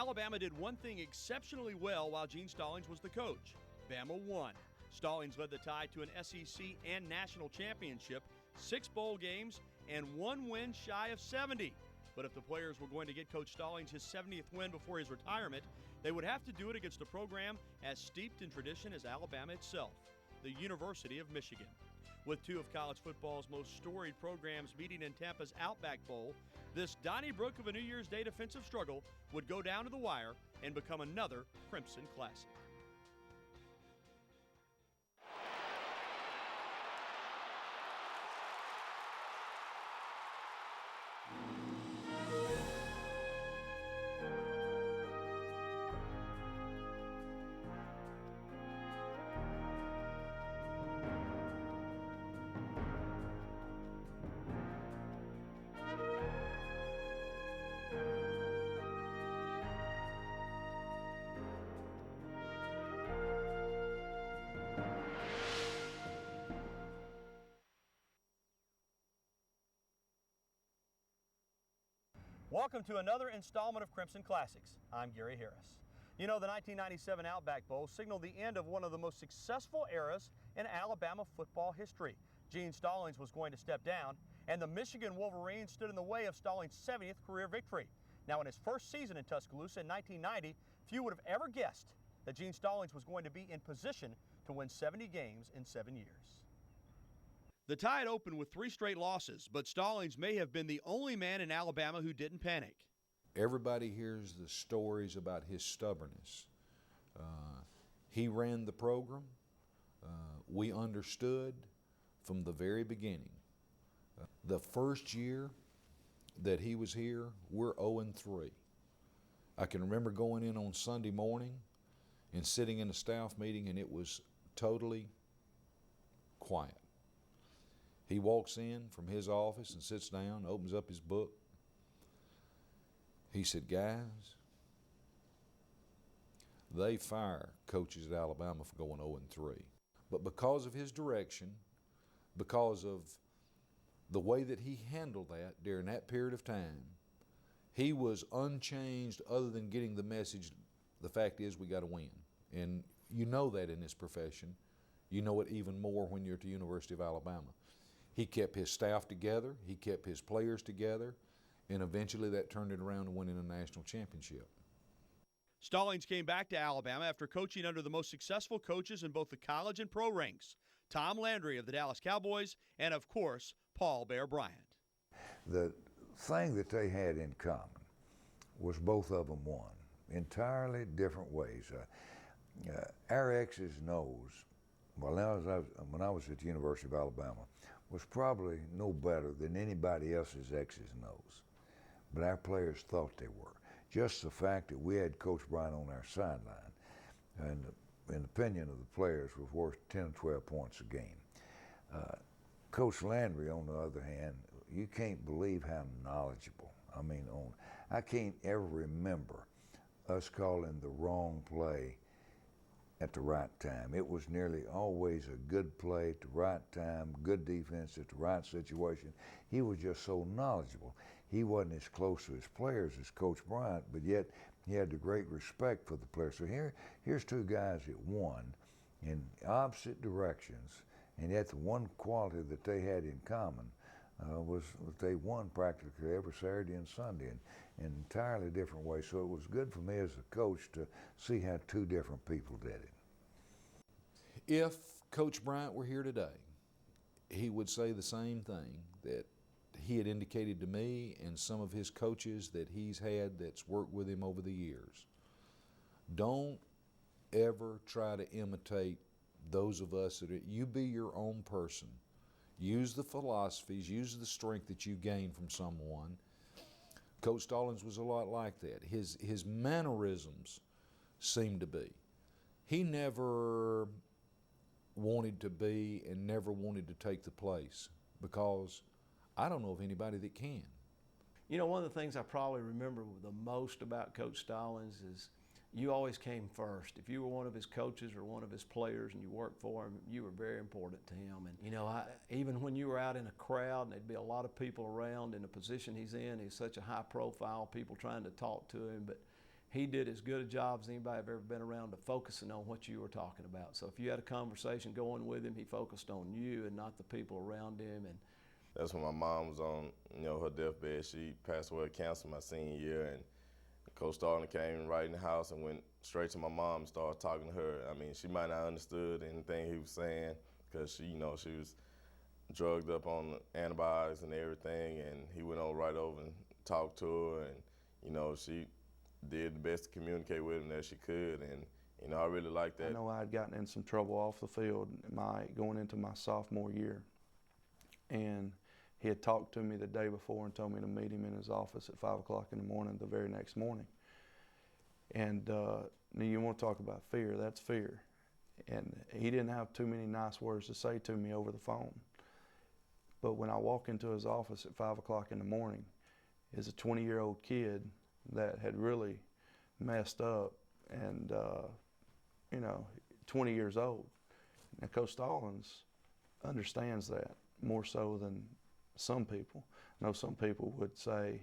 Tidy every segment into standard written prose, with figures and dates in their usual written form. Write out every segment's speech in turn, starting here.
Alabama did one thing exceptionally well while Gene Stallings was the coach. Bama won. Stallings led the Tide to an SEC and national championship, 6 bowl games, and 1 win shy of 70. But if the players were going to get Coach Stallings his 70th win before his retirement, they would have to do it against a program as steeped in tradition as Alabama itself, the University of Michigan. With 2 of college football's most storied programs meeting in Tampa's Outback Bowl, this Donnybrook of a New Year's Day defensive struggle would go down to the wire and become another Crimson Classic. Welcome to another installment of Crimson Classics. I'm Gary Harris. You know, the 1997 Outback Bowl signaled the end of one of the most successful eras in Alabama football history. Gene Stallings was going to step down, and the Michigan Wolverines stood in the way of Stallings' 70th career victory. Now, in his first season in Tuscaloosa in 1990, few would have ever guessed that Gene Stallings was going to be in position to win 70 games in 7 years. The Tide opened with 3 straight losses, but Stallings may have been the only man in Alabama who didn't panic. Everybody hears the stories about his stubbornness. He ran the program. We understood from the very beginning. The first year that he was here, we're 0-3. I can remember going in on Sunday morning and sitting in a staff meeting, and it was totally quiet. He walks in from his office and sits down, opens up his book. He said, "Guys, they fire coaches at Alabama for going 0-3. But because of his direction, because of the way that he handled that during that period of time, he was unchanged other than getting the message, the fact is we got to win." And you know that in this profession. You know it even more when you're at the University of Alabama. He kept his staff together, he kept his players together, and eventually that turned it around to winning a national championship. Stallings came back to Alabama after coaching under the most successful coaches in both the college and pro ranks, Tom Landry of the Dallas Cowboys, and of course, Paul Bear Bryant. The thing that they had in common was both of them won, entirely different ways. Our X's and O's, when I was at the University of Alabama, was probably no better than anybody else's X's and O's. But our players thought they were. Just the fact that we had Coach Bryant on our sideline, and in the opinion of the players, was worth 10 or 12 points a game. Coach Landry, on the other hand, you can't believe how knowledgeable. I can't ever remember us calling the wrong play at the right time. It was nearly always a good play at the right time, good defense at the right situation. He was just so knowledgeable. He wasn't as close to his players as Coach Bryant, but yet he had the great respect for the players. So here's 2 guys that won in opposite directions, and yet the one quality that they had in common was that they won practically every Saturday and Sunday in entirely different ways. So it was good for me as a coach to see how 2 different people did it. If Coach Bryant were here today, he would say the same thing that he had indicated to me and some of his coaches that he's had that's worked with him over the years. Don't ever try to imitate those of us you be your own person. Use the philosophies, use the strength that you gain from someone. Coach Stallings was a lot like that. His mannerisms seemed to be. He never wanted to be and never wanted to take the place, because I don't know of anybody that can. You know, one of the things I probably remember the most about Coach Stallings is you always came first. If you were one of his coaches or one of his players and you worked for him, you were very important to him. And you know, even when you were out in a crowd and there'd be a lot of people around in the position he's in, he's such a high profile, people trying to talk to him, but he did as good a job as anybody I've ever been around to focusing on what you were talking about. So if you had a conversation going with him, he focused on you and not the people around him. And that's when my mom was on, her deathbed. She passed away of cancer my senior year, and Coach Stallings came right in the house and went straight to my mom and started talking to her. I mean, she might not have understood anything he was saying because she was drugged up on antibiotics and everything, and he went right over and talked to her, and she did the best to communicate with him that she could, and I really liked that. I know I had gotten in some trouble off the field going into my sophomore year, and he had talked to me the day before and told me to meet him in his office at 5 o'clock in the morning the very next morning. And now you want to talk about fear, that's fear. And he didn't have too many nice words to say to me over the phone. But when I walk into his office at 5 o'clock in the morning, is a 20-year-old kid that had really messed up and, 20 years old. Now, Coach Stallings understands that more so than some people. I know some people would say,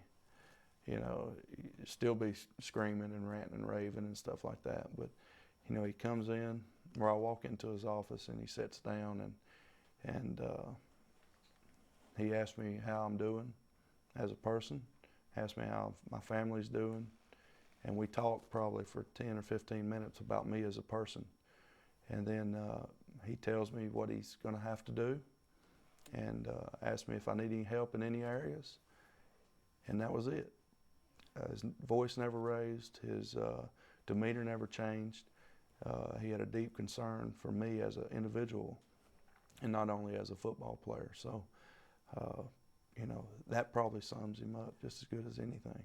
still be screaming and ranting and raving and stuff like that. But, he comes in, or I walk into his office and he sits down and he asked me how I'm doing as a person, asked me how my family's doing, and we talked probably for 10 or 15 minutes about me as a person. And then he tells me what he's going to have to do, and asked me if I need any help in any areas, and that was it. His voice never raised, his demeanor never changed. He had a deep concern for me as an individual and not only as a football player. So, that probably sums him up just as good as anything.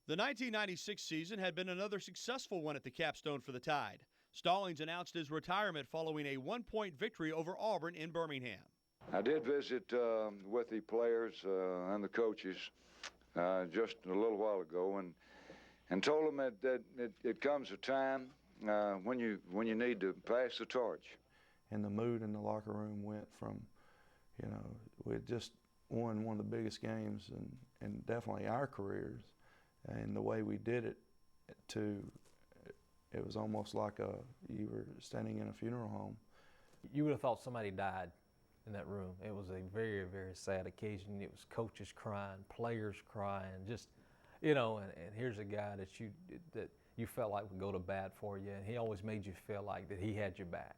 The 1996 season had been another successful one at the Capstone for the Tide. Stallings announced his retirement following a 1-point victory over Auburn in Birmingham. I did visit with the players and the coaches just a little while ago, and told them that it comes a time when you need to pass the torch. And the mood in the locker room went from, we had just won one of the biggest games in definitely our careers, and the way we did it it was almost like you were standing in a funeral home. You would have thought somebody died in that room. It was a very, very sad occasion. It was coaches crying, players crying, just, and here's a guy that you felt like would go to bat for you, and he always made you feel like that he had your back.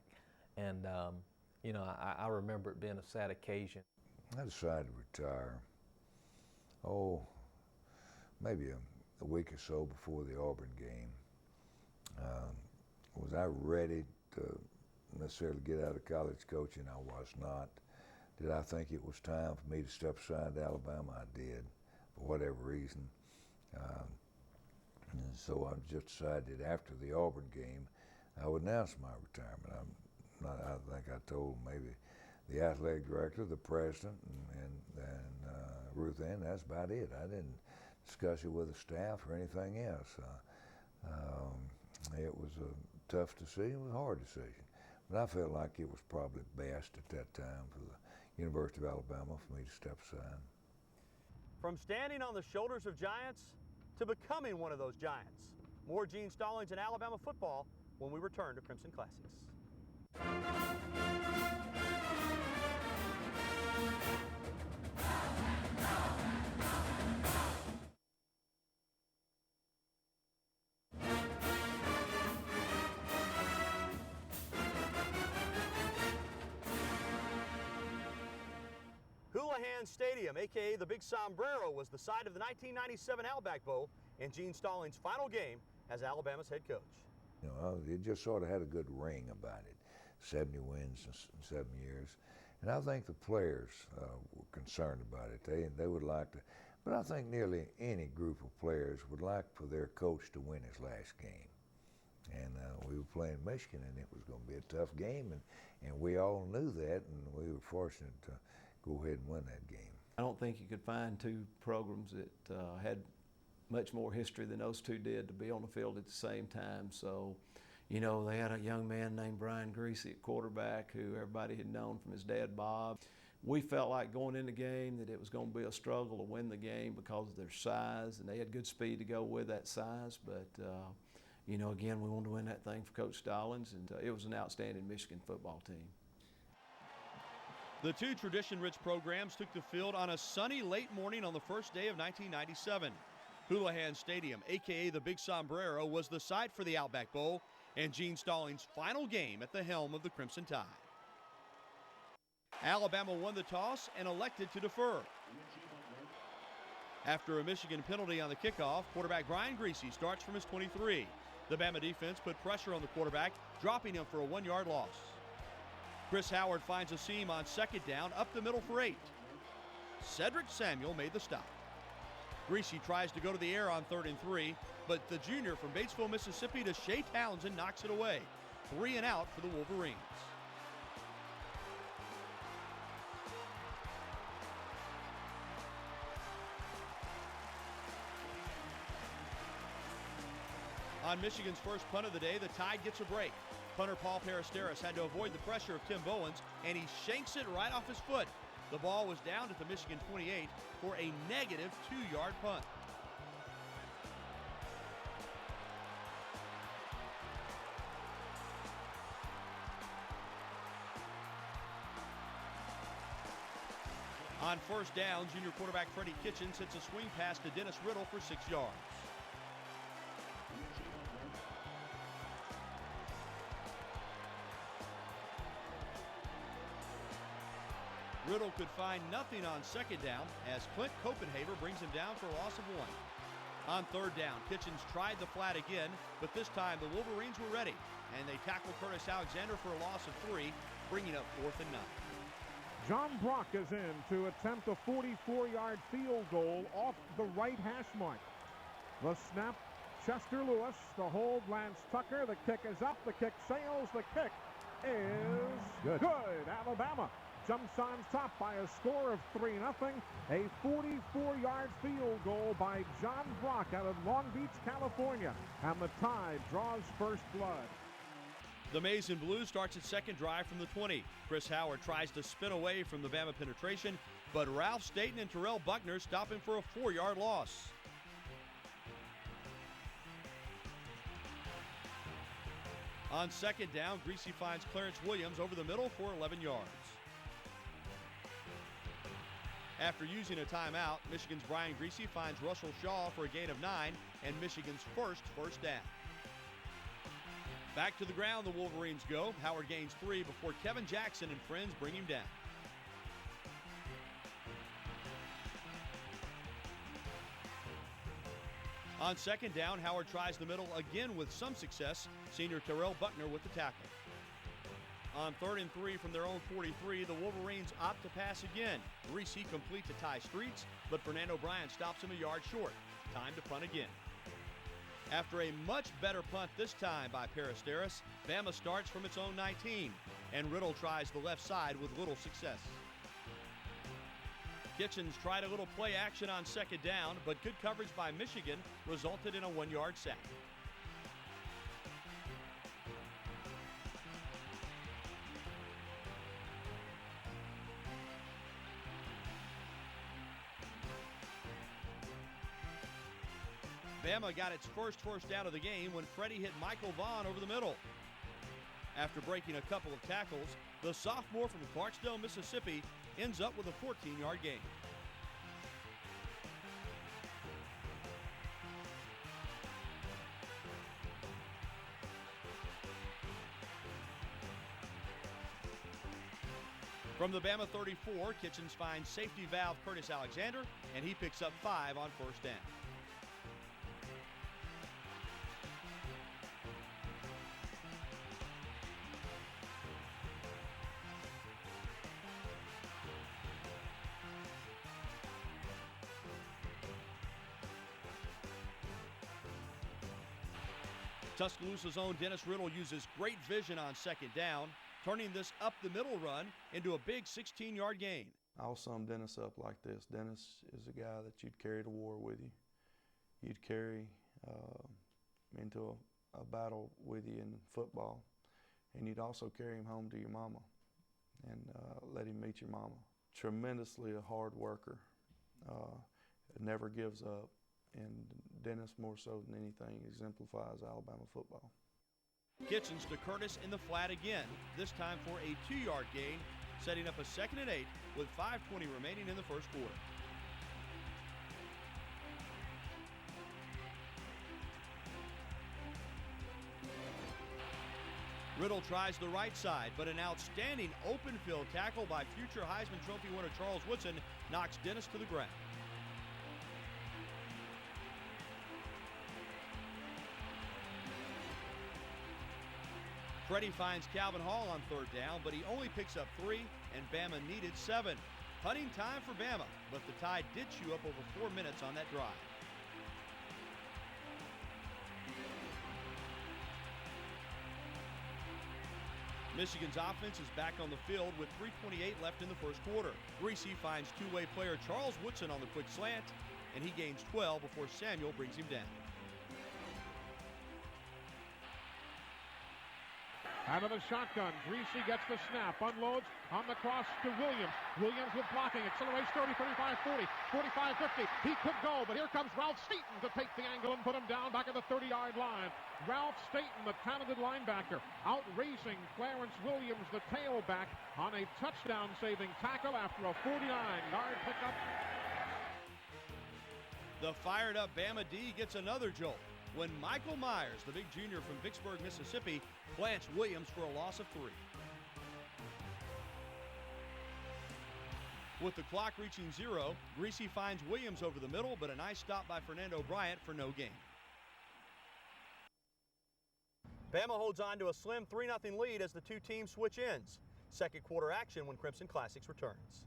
And, I remember it being a sad occasion. I decided to retire, maybe a week or so before the Auburn game. Was I ready to necessarily get out of college coaching? I was not. Did I think it was time for me to step aside to Alabama? I did, for whatever reason. And so I just decided after the Auburn game, I would announce my retirement. I think I told maybe the athletic director, the president, and Ruth Ann, that's about it. I didn't discuss it with the staff or anything else. It was a tough decision, it was a hard decision. But I felt like it was probably best at that time for the University of Alabama for me to step aside. From standing on the shoulders of giants to becoming one of those giants. More Gene Stallings and Alabama football when we return to Crimson Classics. Houlihan Stadium, aka the Big Sombrero, was the site of the 1997 Outback Bowl and Gene Stallings' final game as Alabama's head coach. It just sort of had a good ring about it. 70 wins in 7 years. And I think the players were concerned about it. They would like to, but I think nearly any group of players would like for their coach to win his last game. And we were playing Michigan, and it was going to be a tough game, and we all knew that, and we were fortunate to go ahead and win that game. I don't think you could find two programs that had much more history than those two did to be on the field at the same time. So, they had a young man named Brian Greasy at quarterback who everybody had known from his dad, Bob. we felt like going in the game that it was going to be a struggle to win the game because of their size, and they had good speed to go with that size. But, you know, again, we wanted to win that thing for Coach Stallings, and it was an outstanding Michigan football team. The two tradition-rich programs took the field on a sunny late morning on the first day of 1997. Houlihan Stadium, a.k.a. the Big Sombrero, was the site for the Outback Bowl and Gene Stallings' final game at the helm of the Crimson Tide. Alabama won the toss and elected to defer. After a Michigan penalty on the kickoff, quarterback Brian Griese starts from his 23. The Bama defense put pressure on the quarterback, dropping him for a 1-yard loss. Chris Howard finds a seam on second down, up the middle for 8. Cedric Samuel made the stop. Griese tries to go to the air on 3rd and 3, but the junior from Batesville, Mississippi to Shea Townsend knocks it away. 3 and out for the Wolverines. On Michigan's first punt of the day, the Tide gets a break. Punter Paul Peristeris had to avoid the pressure of Tim Bowens, and he shanks it right off his foot. The ball was down at the Michigan 28 for a negative 2-yard punt. On first down, junior quarterback Freddie Kitchens hits a swing pass to Dennis Riddle for 6 yards. Riddle could find nothing on second down as Clint Copenhaver brings him down for a loss of 1. On third down, Kitchens tried the flat again, but this time the Wolverines were ready, and they tackled Curtis Alexander for a loss of 3, bringing up 4th and 9. John Brock is in to attempt a 44-yard field goal off the right hash mark. The snap, Chester Lewis. The hold, Lance Tucker. The kick is up. The kick sails. The kick is good. Alabama jumps on top by a score of 3-0. A 44-yard field goal by John Brock out of Long Beach, California. And the Tide draws first blood. The Maize and Blue starts its second drive from the 20. Chris Howard tries to spin away from the Bama penetration, but Ralph Staten and Terrell Buckner stop him for a 4-yard loss. On second down, Griese finds Clarence Williams over the middle for 11 yards. After using a timeout, Michigan's Brian Griese finds Russell Shaw for a gain of 9 and Michigan's first down. Back to the ground the Wolverines go. Howard gains 3 before Kevin Jackson and friends bring him down. On second down, Howard tries the middle again with some success. Senior Terrell Buckner with the tackle. On 3rd and 3 from their own 43, the Wolverines opt to pass again. Griese completes to Ty Streets, but Fernando Bryant stops him a yard short. Time to punt again. After a much better punt this time by Peristeris, Bama starts from its own 19, and Riddle tries the left side with little success. Kitchens tried a little play action on second down, but good coverage by Michigan resulted in a 1-yard sack. Bama got its first down of the game when Freddie hit Michael Vaughn over the middle. After breaking a couple of tackles, the sophomore from Clarksdale, Mississippi, ends up with a 14-yard gain. From the Bama 34, Kitchens finds safety valve Curtis Alexander, and he picks up 5 on first down. Tuscaloosa's own Dennis Riddle uses great vision on second down, turning this up-the-middle run into a big 16-yard gain. I'll sum Dennis up like this. Dennis is a guy that you'd carry to war with you. You'd carry into a battle with you in football, and you'd also carry him home to your mama and let him meet your mama. tremendously a hard worker. Never gives up, and Dennis, more so than anything, exemplifies Alabama football. Kitchens to Curtis in the flat again, this time for a 2-yard gain, setting up a 2nd and 8 with 5:20 remaining in the first quarter. Riddle tries the right side, but an outstanding open field tackle by future Heisman Trophy winner Charles Woodson knocks Dennis to the ground. Freddie finds Calvin Hall on 3rd down, but he only picks up 3, and Bama needed 7. Punting time for Bama, but the Tide did chew up over 4 minutes on that drive. Michigan's offense is back on the field with 3:28 left in the first quarter. Greasy finds two-way player Charles Woodson on the quick slant, and he gains 12 before Samuel brings him down. Out of the shotgun, Greasy gets the snap, unloads on the cross to Williams. Williams with blocking, accelerates 30, 35, 40, 45, 50. He could go, but here comes Ralph Staten to take the angle and put him down back at the 30-yard line. Ralph Staten, the talented linebacker, out-racing Clarence Williams, the tailback, on a touchdown-saving tackle after a 49-yard pickup. The fired-up Bama D gets another jolt when Michael Myers, the big junior from Vicksburg, Mississippi, plants Williams for a loss of 3. With the clock reaching 0, Greasy finds Williams over the middle, but a nice stop by Fernando Bryant for no gain. Bama holds on to a slim 3-0 lead as the two teams switch ends. Second quarter action when Crimson Classics returns.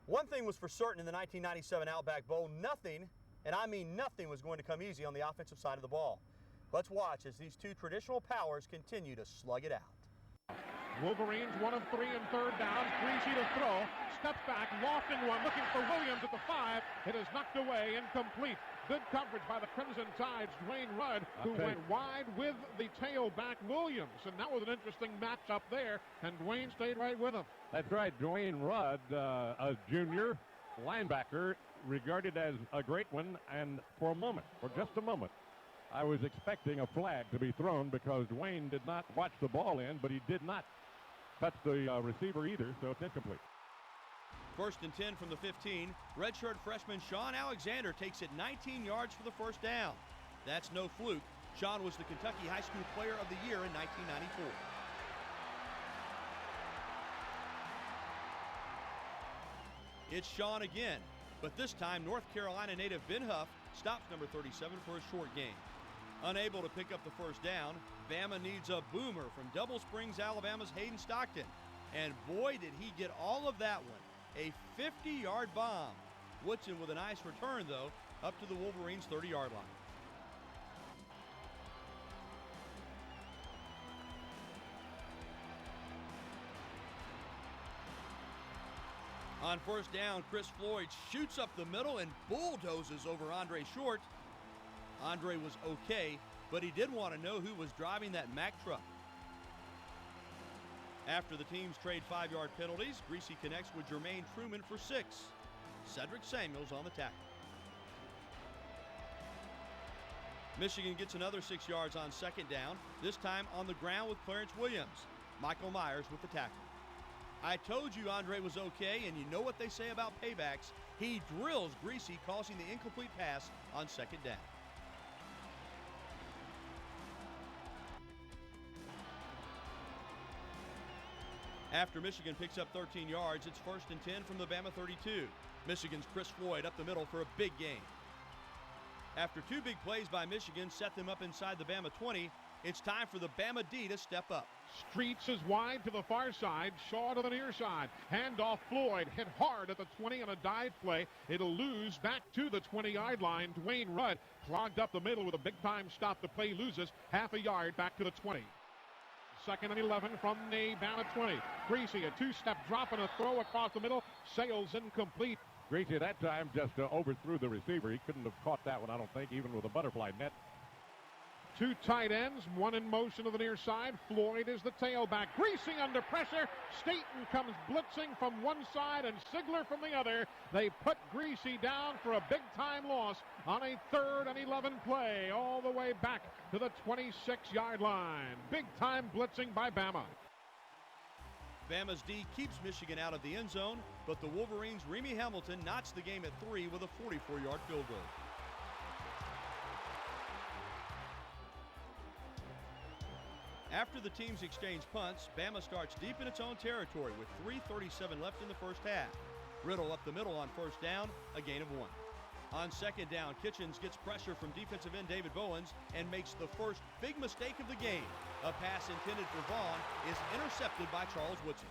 One thing was for certain in the 1997 Outback Bowl, nothing, and I mean nothing, was going to come easy on the offensive side of the ball. Let's watch as these two traditional powers continue to slug it out. Wolverines 1 of 3 and 3rd down. Greasy to throw. Steps back, lofting one, looking for Williams at the 5. It is knocked away, incomplete. Good coverage by the Crimson Tide's Dwayne Rudd, who went wide with the tailback Williams. And that was an interesting matchup there, and Dwayne stayed right with him. That's right, Dwayne Rudd, a junior linebacker, regarded as a great one, and for just a moment, I was expecting a flag to be thrown because Dwayne did not watch the ball in, but he did not touch the receiver either, so it's incomplete. 1st and 10 from the 15. Redshirt freshman Sean Alexander takes it 19 yards for the first down. That's no fluke. Sean was the Kentucky High School Player of the Year in 1994. It's Sean again, but this time North Carolina native Ben Huff stops number 37 for a short gain. Unable to pick up the first down, Bama needs a boomer from Double Springs, Alabama's Hayden Stockton. And boy, did he get all of that one. A 50-yard bomb. Woodson with a nice return, though, up to the Wolverines' 30-yard line. On first down, Chris Floyd shoots up the middle and bulldozes over Andre Short. Andre was okay, but he did want to know who was driving that Mack truck. After the teams trade 5-yard penalties, Greasy connects with Jermaine Truman for 6. Cedric Samuels on the tackle. Michigan gets another 6 yards on second down, this time on the ground with Clarence Williams. Michael Myers with the tackle. I told you Andre was okay, and you know what they say about paybacks. He drills Greasy, causing the incomplete pass on second down. After Michigan picks up 13 yards, it's 1st and 10 from the Bama 32. Michigan's Chris Floyd up the middle for a big gain. After 2 big plays by Michigan set them up inside the Bama 20, it's time for the Bama D to step up. Streets is wide to the far side, Shaw to the near side. Handoff Floyd, hit hard at the 20 on a dive play. It'll lose back to the 20-yard line. Dwayne Rudd clogged up the middle with a big-time stop. The play loses half a yard back to the 20. 2nd and 11 from the Bama 20. Greasy, a two-step drop and a throw across the middle. Sails incomplete. Greasy that time just overthrew the receiver. He couldn't have caught that one, I don't think, even with a butterfly net. Two tight ends, one in motion to the near side. Floyd is the tailback. Greasy under pressure. Staten comes blitzing from one side and Sigler from the other. They put Greasy down for a big-time loss on a 3rd and 11 play all the way back to the 26-yard line. Big-time blitzing by Bama. Bama's D keeps Michigan out of the end zone, but the Wolverines' Remy Hamilton knots the game at 3 with a 44-yard field goal. After the teams exchange punts, Bama starts deep in its own territory with 3:37 left in the first half. Riddle up the middle on first down, a gain of 1. On second down, Kitchens gets pressure from defensive end David Bowens and makes the first big mistake of the game. A pass intended for Vaughn is intercepted by Charles Woodson.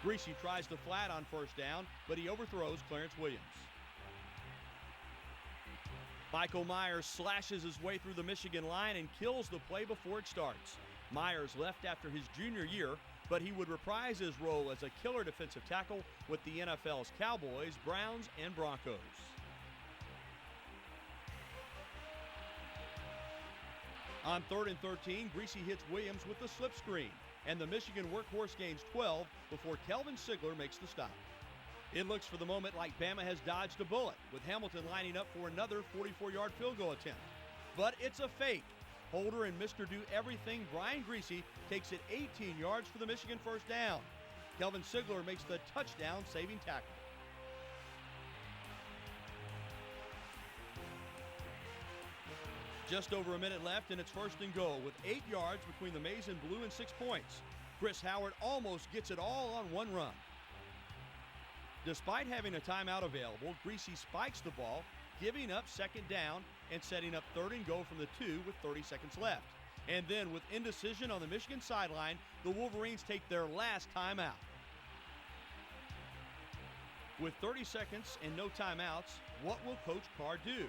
Greasy tries to flat on first down, but he overthrows Clarence Williams. Michael Myers slashes his way through the Michigan line and kills the play before it starts. Myers left after his junior year, but he would reprise his role as a killer defensive tackle with the NFL's Cowboys, Browns, and Broncos. On 3rd and 13, Greasy hits Williams with the slip screen, and the Michigan workhorse gains 12 before Kelvin Sigler makes the stop. It looks for the moment like Bama has dodged a bullet, with Hamilton lining up for another 44-yard field goal attempt. But it's a fake. Holder and Mr. Do Everything Brian Greasy takes it 18 yards for the Michigan first down. Kelvin Sigler makes the touchdown-saving tackle. Just over a minute left, and it's 1st and goal with 8 yards between the maize and blue and 6 points. Chris Howard almost gets it all on one run. Despite having a timeout available, Greasy spikes the ball, giving up 2nd down and setting up 3rd and goal from the 2 with 30 seconds left. And then with indecision on the Michigan sideline, the Wolverines take their last timeout. With 30 seconds and no timeouts, what will Coach Carr do?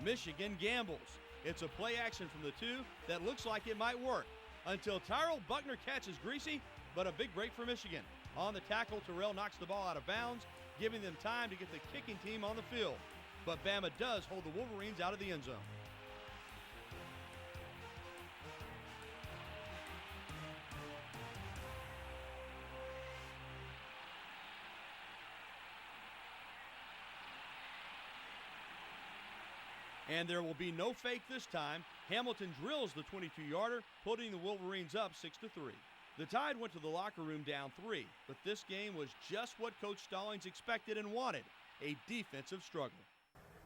Michigan gambles. It's a play action from the 2 that looks like it might work until Tyrell Buckner catches Greasy, but a big break for Michigan. On the tackle, Terrell knocks the ball out of bounds, giving them time to get the kicking team on the field. But Bama does hold the Wolverines out of the end zone. And there will be no fake this time. Hamilton drills the 22-yarder, putting the Wolverines up 6-3. The Tide went to the locker room down 3, but this game was just what Coach Stallings expected and wanted, a defensive struggle.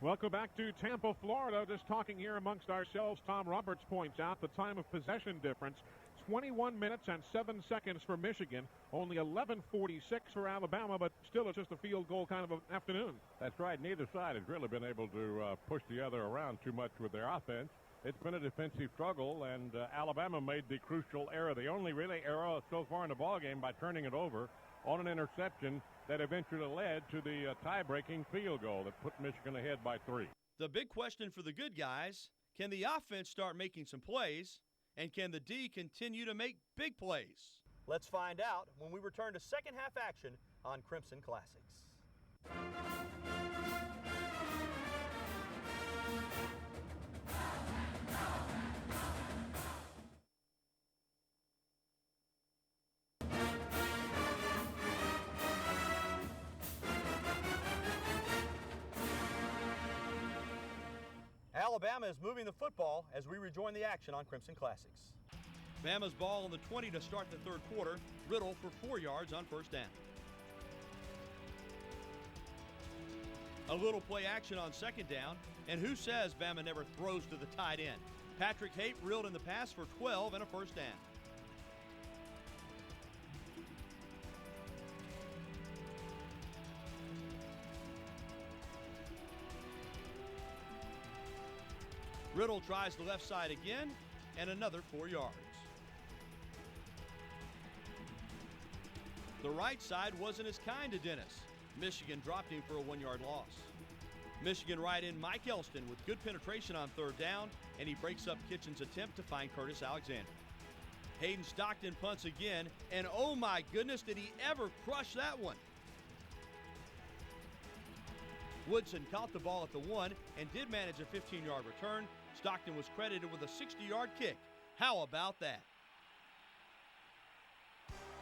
Welcome back to Tampa, Florida. Just talking here amongst ourselves, Tom Roberts points out the time of possession difference, 21 minutes and 7 seconds for Michigan, only 11:46 for Alabama, but still it's just a field goal kind of an afternoon. That's right. Neither side has really been able to push the other around too much with their offense. It's been a defensive struggle, and Alabama made the crucial error, the only really error so far in the ballgame, by turning it over on an interception that eventually led to the tie-breaking field goal that put Michigan ahead by 3. The big question for the good guys, can the offense start making some plays, and can the D continue to make big plays? Let's find out when we return to second half action on Crimson Classics. Alabama is moving the football as we rejoin the action on Crimson Classics. Bama's ball on the 20 to start the third quarter. Riddle for 4 yards on first down. A little play action on second down, and who says Bama never throws to the tight end? Patrick Haight reeled in the pass for 12 and a first down. Riddle tries the left side again, and another 4 yards. The right side wasn't as kind to Dennis. Michigan dropped him for a 1-yard loss. Michigan right in Mike Elston with good penetration on third down, and he breaks up Kitchen's attempt to find Curtis Alexander. Hayden Stockton punts again, and oh my goodness, did he ever crush that one? Woodson caught the ball at the 1 and did manage a 15-yard return. Stockton was credited with a 60-yard kick. How about that?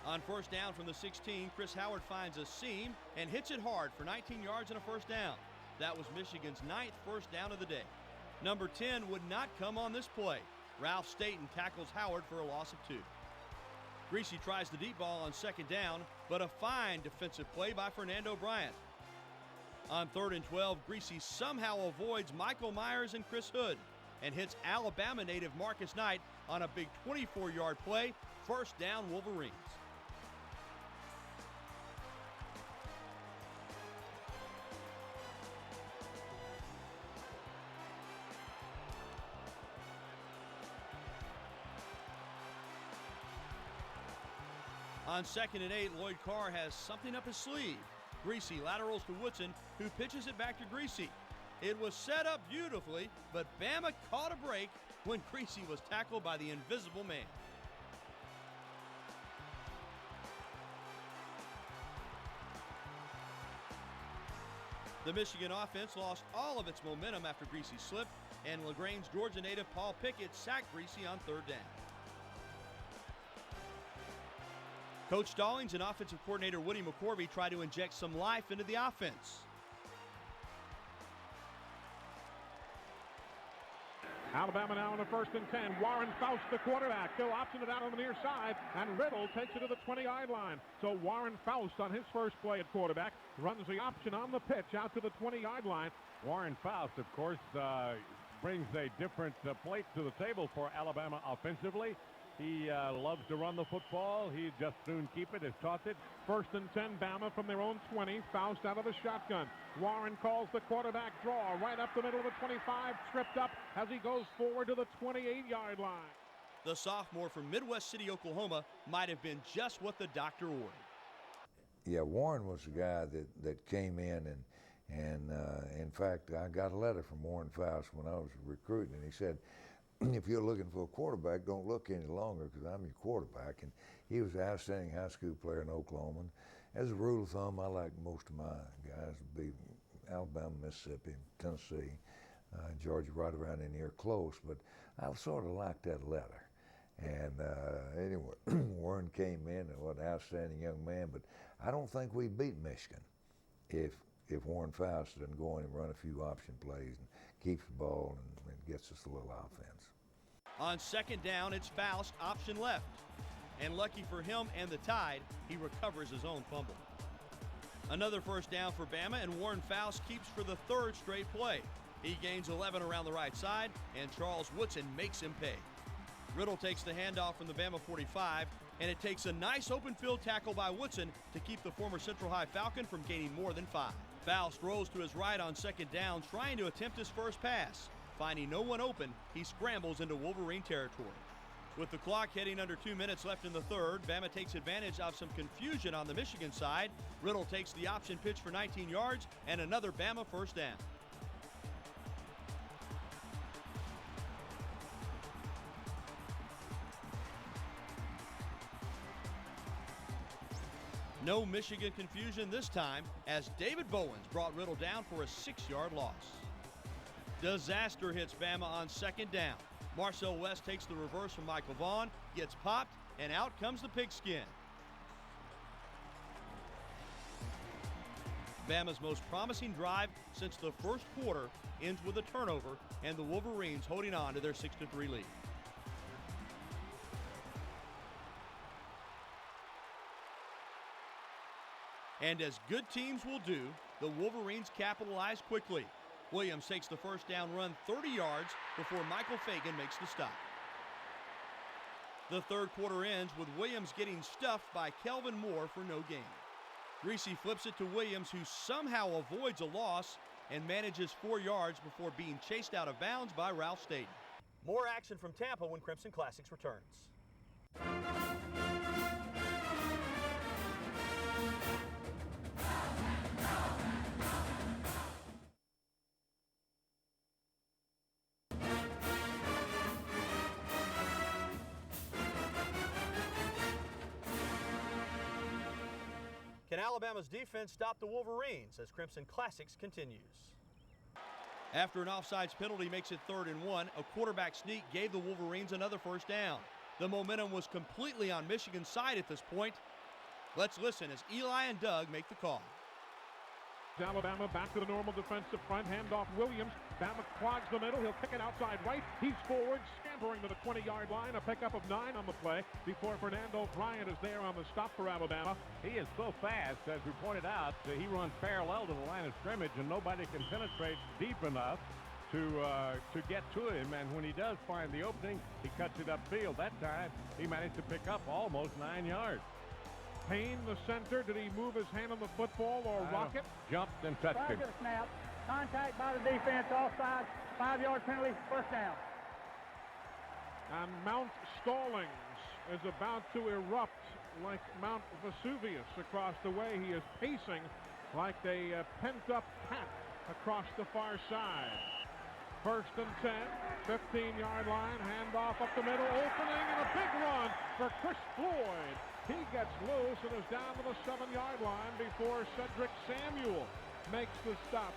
On first down from the 16, Chris Howard finds a seam and hits it hard for 19 yards and a first down. That was Michigan's 9th first down of the day. Number 10 would not come on this play. Ralph Staten tackles Howard for a loss of 2. Greasy tries the deep ball on second down, but a fine defensive play by Fernando Bryant. On 3rd and 12, Greasy somehow avoids Michael Myers and Chris Hood and hits Alabama native Marcus Knight on a big 24-yard play. First down, Wolverines. On 2nd and 8, Lloyd Carr has something up his sleeve. Greasy laterals to Woodson, who pitches it back to Greasy. It was set up beautifully, but Bama caught a break when Greasy was tackled by the invisible man. The Michigan offense lost all of its momentum after Greasy slipped, and LaGrange's Georgia native Paul Pickett sacked Greasy on 3rd down. Coach Stallings and offensive coordinator Woody McCorvey try to inject some life into the offense. Alabama now on the 1st and 10. Warren Faust, the quarterback. He'll option it out on the near side, and Riddle takes it to the 20-yard line. So Warren Faust on his first play at quarterback runs the option on the pitch out to the 20-yard line. Warren Faust, of course, brings a different plate to the table for Alabama offensively. He loves to run the football. He just soon keep it, has taught it. 1st and 10, Bama from their own 20. Faust out of the shotgun. Warren calls the quarterback draw right up the middle of the 25, tripped up as he goes forward to the 28-yard line. The sophomore from Midwest City, Oklahoma, might have been just what the doctor ordered. Yeah, Warren was the guy that came in, and in fact, I got a letter from Warren Faust when I was recruiting, and he said, if you're looking for a quarterback, don't look any longer because I'm your quarterback. And he was an outstanding high school player in Oklahoma. And as a rule of thumb, I like most of my guys to be Alabama, Mississippi, Tennessee, Georgia, right around in here close. But I sort of liked that letter. And anyway, Warren came in, and what an outstanding young man. But I don't think we beat Michigan if Warren Faust doesn't go in and run a few option plays and keeps the ball and gets us a little offense. On 2nd down, it's Faust, option left. And lucky for him and the Tide, he recovers his own fumble. Another first down for Bama, and Warren Faust keeps for the 3rd straight play. He gains 11 around the right side, and Charles Woodson makes him pay. Riddle takes the handoff from the Bama 45, and it takes a nice open field tackle by Woodson to keep the former Central High Falcon from gaining more than 5. Faust rolls to his right on 2nd down, trying to attempt his first pass. Finding no one open, he scrambles into Wolverine territory. With the clock heading under 2 minutes left in the 3rd, Bama takes advantage of some confusion on the Michigan side. Riddle takes the option pitch for 19 yards and another Bama first down. No Michigan confusion this time as David Bowens brought Riddle down for a 6-yard loss. Disaster hits Bama on 2nd down. Marcel West takes the reverse from Michael Vaughn, gets popped, and out comes the pigskin. Bama's most promising drive since the first quarter ends with a turnover and the Wolverines holding on to their 6-3 lead. And as good teams will do, the Wolverines capitalize quickly. Williams takes the first down run 30 yards before Michael Fagan makes the stop. The 3rd quarter ends with Williams getting stuffed by Kelvin Moore for no gain. Greasy flips it to Williams, who somehow avoids a loss and manages 4 yards before being chased out of bounds by Ralph Staten. More action from Tampa when Crimson Classics returns. Can Alabama's defense stop the Wolverines as Crimson Classics continues? After an offsides penalty makes it 3rd and 1, a quarterback sneak gave the Wolverines another first down. The momentum was completely on Michigan's side at this point. Let's listen as Eli and Doug make the call. Alabama back to the normal defensive front, handoff Williams. Bama clogs the middle, he'll kick it outside right. He's forward, scampering to the 20-yard line, a pickup of 9 on the play before Fernando Bryant is there on the stop for Alabama. He is so fast, as we pointed out, he runs parallel to the line of scrimmage, and nobody can penetrate deep enough to get to him. And when he does find the opening, he cuts it upfield. That time, he managed to pick up almost 9 yards. Payne, the center, did he move his hand on the football or rock it? Jumped and touched him. Prior to the snap, contact by the defense, offside, 5-yard penalty, first down. And Mount Stallings is about to erupt like Mount Vesuvius across the way. He is pacing like a pent-up cat across the far side. 1st and 10, 15-yard line, handoff up the middle, opening, and a big run for Chris Floyd. He gets loose and is down to the 7-yard line before Cedric Samuel makes the stop.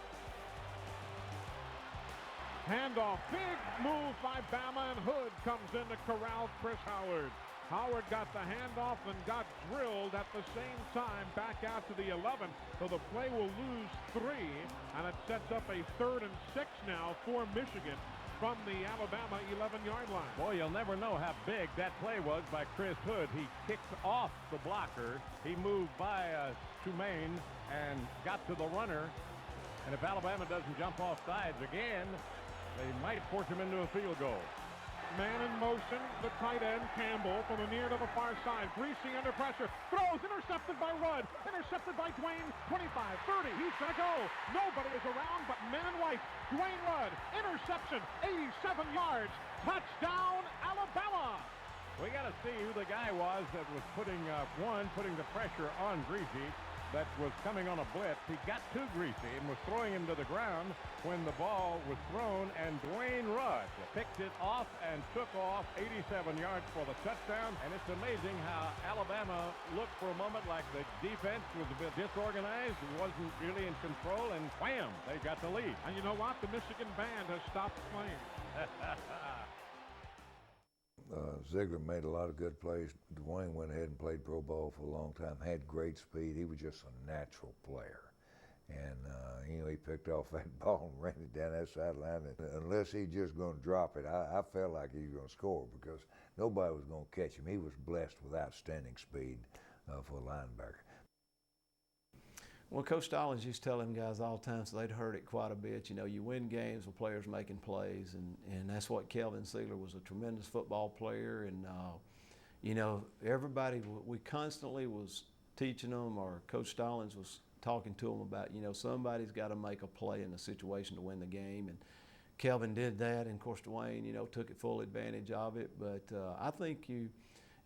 Handoff, big move by Bama, and Hood comes in to corral Chris Howard. Howard got the handoff and got drilled at the same time back out to the 11, so the play will lose 3, and it sets up a 3rd and 6 now for Michigan from the Alabama 11-yard line. Boy, you'll never know how big that play was by Chris Hood. He kicked off the blocker. He moved by Tumaine and got to the runner. And if Alabama doesn't jump off sides again, they might force him into a field goal. Man in motion, the tight end, Campbell, from the near to the far side. Greasy under pressure. Throws, intercepted by Rudd. Intercepted by Dwayne, 25, 30. He's going to go. Nobody is around but men in white. Dwayne Rudd, interception, 87 yards. Touchdown, Alabama. We got to see who the guy was that was putting the pressure on Greasy, that was coming on a blitz. He got to Greasy and was throwing him to the ground when the ball was thrown, and Dwayne Rudd picked it off and took off 87 yards for the touchdown. And it's amazing how Alabama looked for a moment like the defense was a bit disorganized, wasn't really in control, and wham, they got the lead. And you know what? The Michigan band has stopped playing. Ziegler made a lot of good plays. Dwayne went ahead and played pro ball for a long time, had great speed. He was just a natural player. And, he picked off that ball and ran it down that sideline. And unless he's just going to drop it, I felt like he was going to score because nobody was going to catch him. He was blessed with outstanding speed for a linebacker. Well, Coach Stallings used to tell them guys all the time, so they'd heard it quite a bit. You win games with players making plays, and that's what Kelvin Ziegler was, a tremendous football player. And, everybody, we constantly was teaching them, or Coach Stallings was talking to them about, somebody's got to make a play in a situation to win the game. And Kelvin did that, and of course Dwayne, took it full advantage of it. But I think you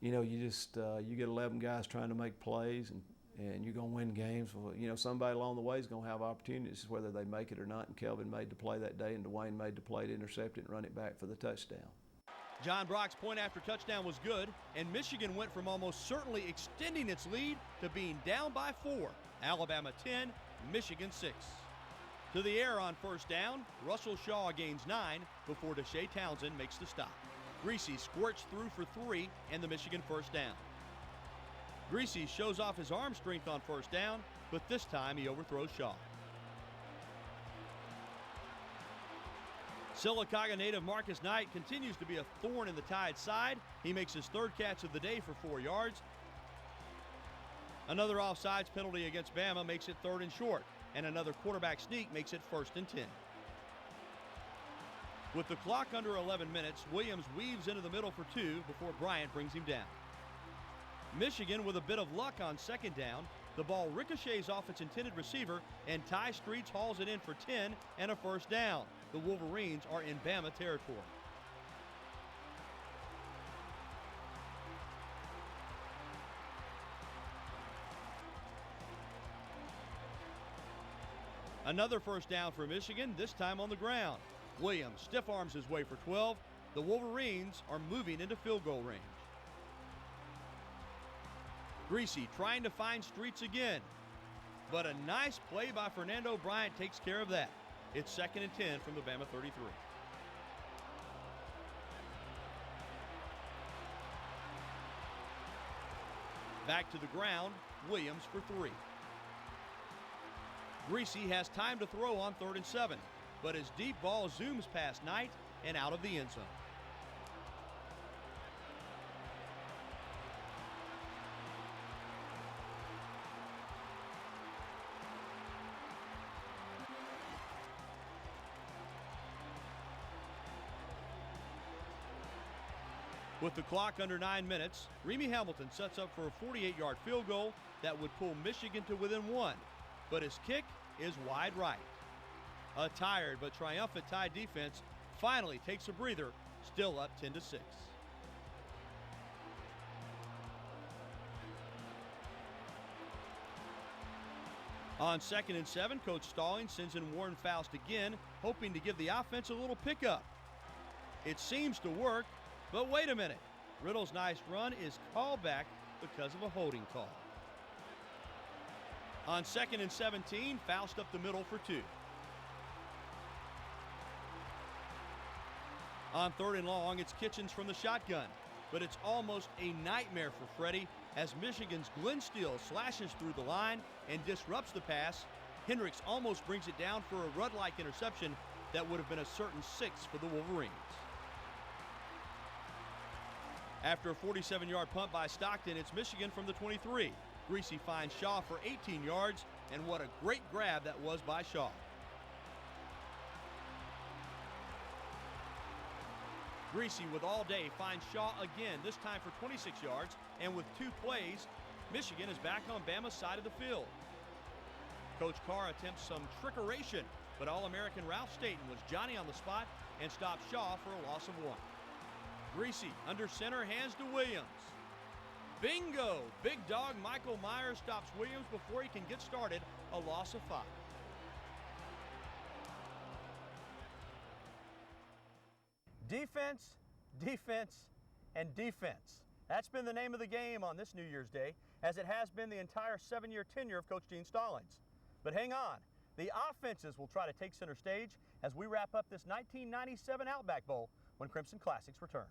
get 11 guys trying to make plays, and you're going to win games. Well, somebody along the way is going to have opportunities, whether they make it or not. And Kelvin made the play that day, and Dwayne made the play to intercept it and run it back for the touchdown. John Brock's point after touchdown was good, and Michigan went from almost certainly extending its lead to being down by 4. Alabama 10, Michigan 6. To the air on first down, Russell Shaw gains 9 before Deshae Townsend makes the stop. Greasy squirts through for 3 and the Michigan first down. Greasy shows off his arm strength on first down, but this time he overthrows Shaw. Sylacauga native Marcus Knight continues to be a thorn in the Tide's side. He makes his 3rd catch of the day for 4 yards. Another offsides penalty against Bama makes it 3rd and short, and another quarterback sneak makes it 1st and 10. With the clock under 11 minutes, Williams weaves into the middle for 2 before Bryant brings him down. Michigan with a bit of luck on 2nd down. The ball ricochets off its intended receiver, and Ty Streets hauls it in for 10 and a first down. The Wolverines are in Bama territory. Another first down for Michigan, this time on the ground. Williams stiff arms his way for 12. The Wolverines are moving into field goal range. Greasy trying to find Streets again. But a nice play by Fernando Bryant takes care of that. It's 2nd and 10 from the Bama 33. Back to the ground, Williams for 3. Greasy has time to throw on 3rd and 7, but his deep ball zooms past Knight and out of the end zone. With the clock under 9 minutes, Remy Hamilton sets up for a 48-yard field goal that would pull Michigan to within 1, but his kick is wide right. A tired but triumphant Tide defense finally takes a breather, still up 10-6. On 2nd and 7, Coach Stallings sends in Warren Faust again, hoping to give the offense a little pickup. It seems to work, but wait a minute. Riddle's nice run is called back because of a holding call. On 2nd and 17, Faust up the middle for 2. On 3rd and long, it's Kitchens from the shotgun, but it's almost a nightmare for Freddie as Michigan's Glenn Steele slashes through the line and disrupts the pass. Hendricks almost brings it down for a Rudd-like interception that would have been a certain 6 for the Wolverines. After a 47-yard punt by Stockton, it's Michigan from the 23. Greasy finds Shaw for 18 yards, and what a great grab that was by Shaw. Greasy with all day finds Shaw again, this time for 26 yards, and with 2 plays, Michigan is back on Bama's side of the field. Coach Carr attempts some trickeration, but All-American Ralph Staten was Johnny on the spot and stopped Shaw for a loss of 1. Greasy under center, hands to Williams. Bingo! Big dog Michael Myers stops Williams before he can get started, a loss of 5. Defense, defense, and defense. That's been the name of the game on this New Year's Day, as it has been the entire 7-year tenure of Coach Gene Stallings. But hang on, the offenses will try to take center stage as we wrap up this 1997 Outback Bowl when Crimson Classics returns.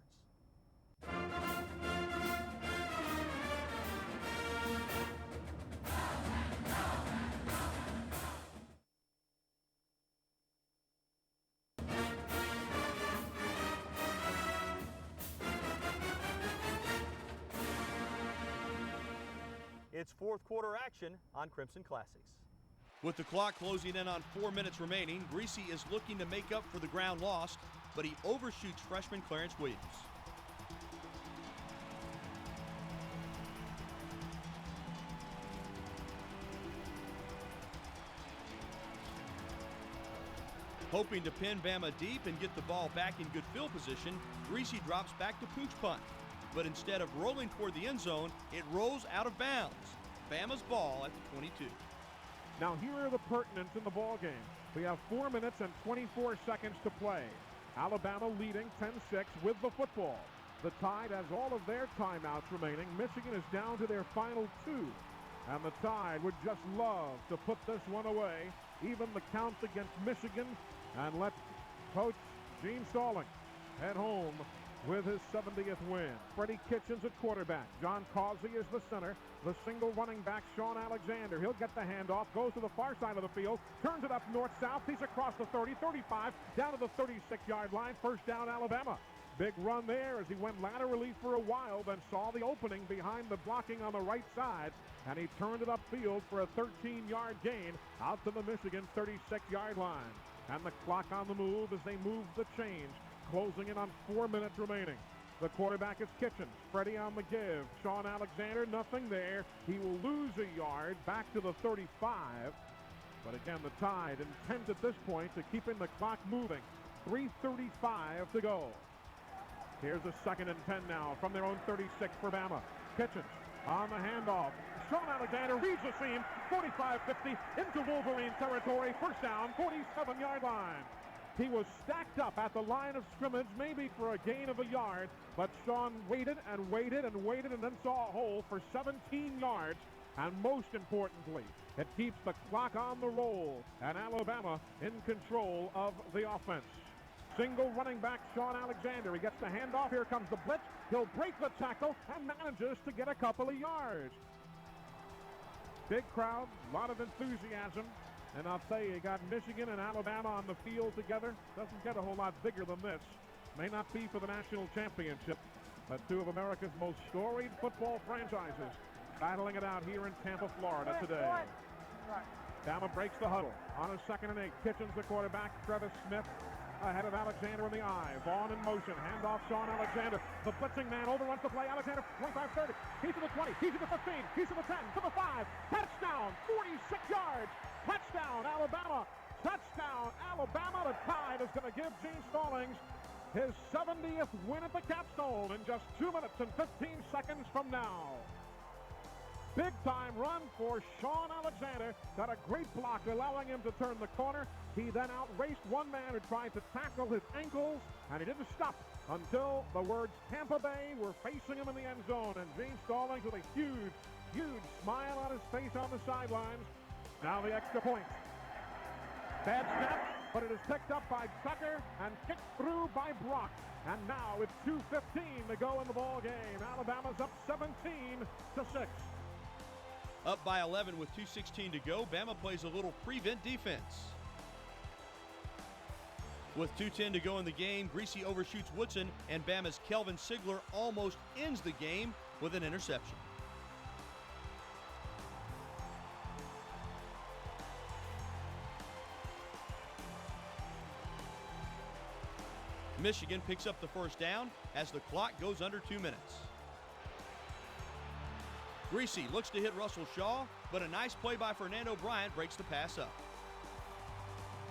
It's 4th quarter action on Crimson Classics. With the clock closing in on 4 minutes remaining, Greasy is looking to make up for the ground lost, but he overshoots freshman Clarence Williams. Hoping to pin Bama deep and get the ball back in good field position, Greasy drops back to pooch punt. But instead of rolling toward the end zone, it rolls out of bounds. Bama's ball at the 22. Now here are the pertinents in the ball game. We have 4 minutes and 24 seconds to play. Alabama leading 10-6 with the football. The Tide has all of their timeouts remaining. Michigan is down to their final 2. And the Tide would just love to put this one away, even the count against Michigan, and let Coach Gene Stallings head home with his 70th win. Freddie Kitchens at quarterback. John Causey is the center. The single running back, Sean Alexander. He'll get the handoff, goes to the far side of the field, turns it up north-south. He's across the 30, 35, down to the 36-yard line. First down, Alabama. Big run there as he went laterally for a while, then saw the opening behind the blocking on the right side, and he turned it upfield for a 13-yard gain out to the Michigan 36-yard line. And the clock on the move as they move the change, closing in on 4 minutes remaining. The quarterback is Kitchens. Freddie on the give. Sean Alexander, nothing there. He will lose a yard back to the 35. But again, the Tide intends at this point to keeping the clock moving. 3:35 to go. Here's a 2nd and 10 now from their own 36 for Bama. Kitchens on the handoff. Sean Alexander reads the seam. 45-50 into Wolverine territory. First down, 47-yard line. He was stacked up at the line of scrimmage, maybe for a gain of a yard, but Sean waited and waited and waited and then saw a hole for 17 yards And most importantly, it keeps the clock on the roll, and Alabama in control of the offense. Single running back Sean Alexander. He gets the handoff. Here comes the blitz. He'll break the tackle and manages to get a couple of yards. Big crowd, a lot of enthusiasm. And I'll tell you, you got Michigan and Alabama on the field together. Doesn't get a whole lot bigger than this. May not be for the national championship, but two of America's most storied football franchises battling it out here in Tampa, Florida today. Bama breaks the huddle on a 2nd and 8. Kitchens the quarterback. Travis Smith ahead of Alexander in the eye. Vaughn in motion. Handoff Sean Alexander. The blitzing man overruns the play. Alexander 25-30. He's to the 20. He's to the 15. He's to the 10. To the 5. Touchdown. 46 yards. Touchdown Alabama. Touchdown Alabama. The Tide is going to give Gene Stallings his 70th win at the capstone in just 2 minutes and 15 seconds from now. Big time run for Sean Alexander. Got a great block allowing him to turn the corner. He then outraced one man who tried to tackle his ankles, and he didn't stop until the words Tampa Bay were facing him in the end zone. And Gene Stallings with a huge, huge smile on his face on the sidelines. Now the extra point. Bad snap, but it is picked up by Tucker and kicked through by Brock. And now it's 2:15 to go in the ball game. Alabama's up 17-6. Up by 11 with 2:16 to go, Bama plays a little prevent defense. With 2:10 to go in the game, Greasy overshoots Woodson, and Bama's Kelvin Sigler almost ends the game with an interception. Michigan picks up the first down as the clock goes under 2 minutes. Greasy looks to hit Russell Shaw, but a nice play by Fernando Bryant breaks the pass up.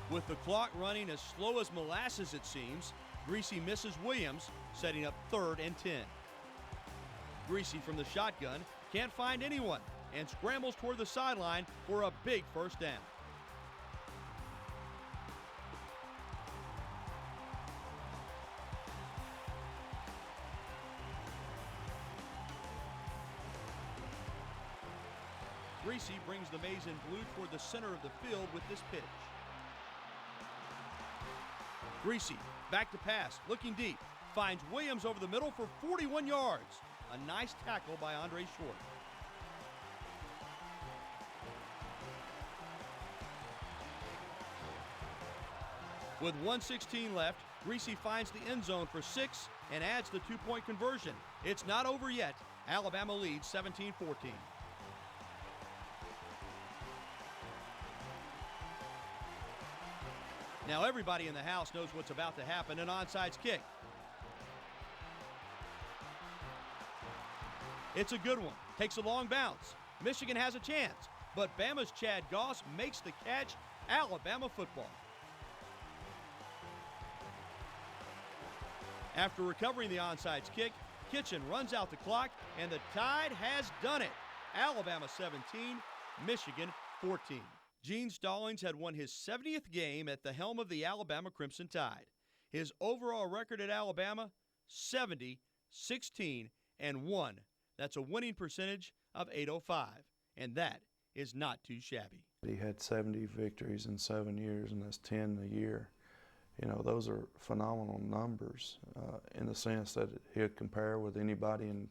With the clock running as slow as molasses, it seems, Greasy misses Williams, setting up 3rd and 10. Greasy from the shotgun can't find anyone and scrambles toward the sideline for a big first down. Greasy brings the maize and blue toward the center of the field with this pitch. Greasy back to pass, looking deep, finds Williams over the middle for 41 yards. A nice tackle by Andre Short. With 1:16 left, Greasy finds the end zone for 6 and adds the 2-point conversion. It's not over yet. Alabama leads 17-14. Now everybody in the house knows what's about to happen, an onside kick. It's a good one, takes a long bounce. Michigan has a chance, but Bama's Chad Goss makes the catch. Alabama football. After recovering the onside kick, Kitchen runs out the clock, and the Tide has done it. Alabama 17, Michigan 14. Gene Stallings had won his 70th game at the helm of the Alabama Crimson Tide. His overall record at Alabama, 70, 16, and 1. That's a winning percentage of .805, and that is not too shabby. He had 70 victories in 7 years, and that's 10 a year. You know, those are phenomenal numbers in the sense that he'd compare with anybody in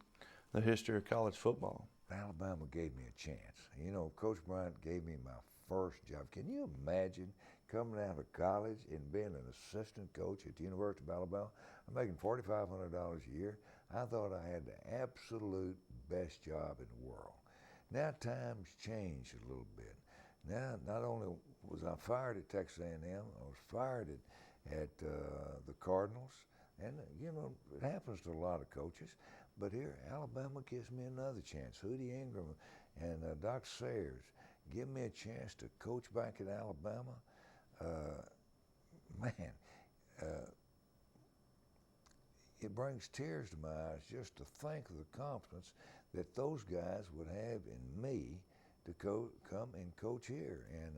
the history of college football. Alabama gave me a chance. You know, Coach Bryant gave me my first job. Can you imagine coming out of college and being an assistant coach at the University of Alabama? I'm making $4,500 a year. I thought I had the absolute best job in the world. Now times changed a little bit. Now, not only was I fired at Texas A&M, I was fired at the Cardinals. And, you know, it happens to a lot of coaches. But here, Alabama gives me another chance. Hootie Ingram and Doc Sayers give me a chance to coach back at Alabama. It brings tears to my eyes just to think of the confidence that those guys would have in me to come and coach here. And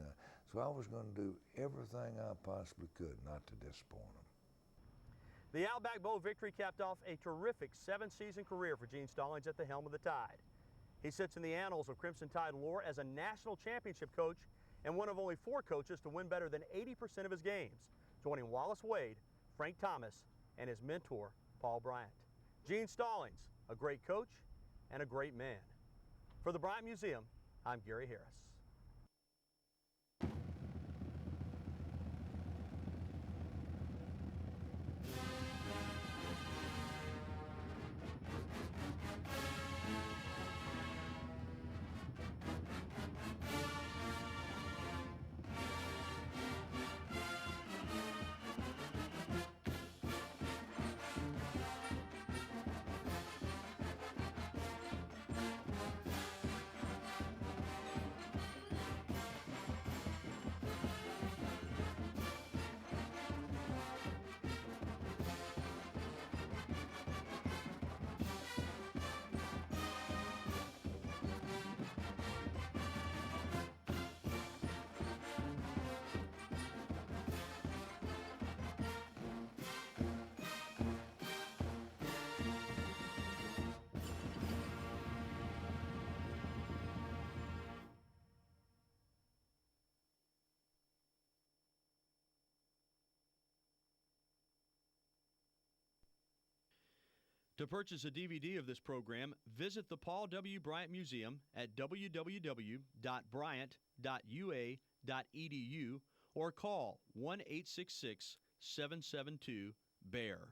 so I was going to do everything I possibly could not to disappoint them. The Outback Bowl victory capped off a terrific 7-season career for Gene Stallings at the helm of the Tide. He sits in the annals of Crimson Tide lore as a national championship coach and one of only 4 coaches to win better than 80% of his games, joining Wallace Wade, Frank Thomas, and his mentor, Paul Bryant. Gene Stallings, a great coach and a great man. For the Bryant Museum, I'm Gary Harris. To purchase a DVD of this program, visit the Paul W. Bryant Museum at www.bryant.ua.edu or call 1-866-772-BEAR.